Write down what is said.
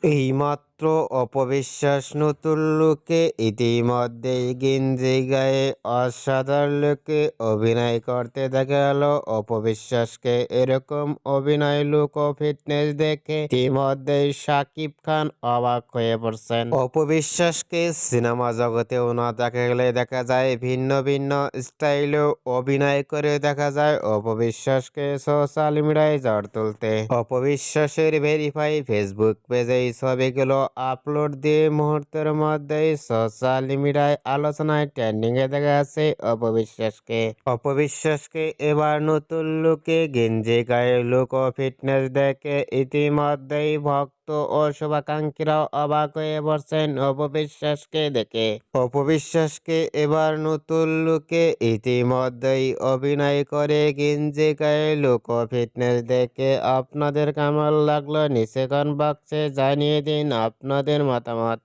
এইমাত্র অপবিশ্বাস নতুন লুকে ইতিমধ্যেই গেঞ্জি গায়ে অসাধারণ লুকে অভিনয় করতে দেখা গেল অপবিশ্বাসকে। এরকম অভিনয় লুক ও ফিটনেস দেখে ইতিমধ্যেই শাকিব খান অবাক হয়ে পড়ছেন। অপবিশ্বাসকে সিনেমা জগতেও না দেখা গেলে দেখা যায় ভিন্ন ভিন্ন স্টাইলেও অভিনয় করে দেখা যায় অপবিশ্বাসকে সোশ্যাল মিডিয়ায় ঝড় তুলতে। অপবিশ্বাসের ভেরিফাই ফেসবুক পেজে এই ছবিগুলো আপলোড দিয়ে মুহূর্তের মধ্যেই সোশ্যাল মিডিয়ায় আলোচনায় ট্রেন্ডিং এ দেখা যাচ্ছে অপবিশ্বাসকে এবার নতুন লুকে গেঞ্জি গায়ে লুক ও ফিটনেস দেখে ইতিমধ্যেই ভক্ত ও শুভাকাঙ্ক্ষীরাও অবাক হয়ে পড়ছেন অপবিশ্বাসকে দেখে। অপবিশ্বাসকে এবার নতুন লুকে ইতিমধ্যেই অভিনয় করে গেঞ্জি গায়ে লুক ও ফিটনেস দেখে আপনাদের কেমন লাগলো নিচে কমেন্ট বক্সে জানিয়ে দিন আপনাদের মতামত।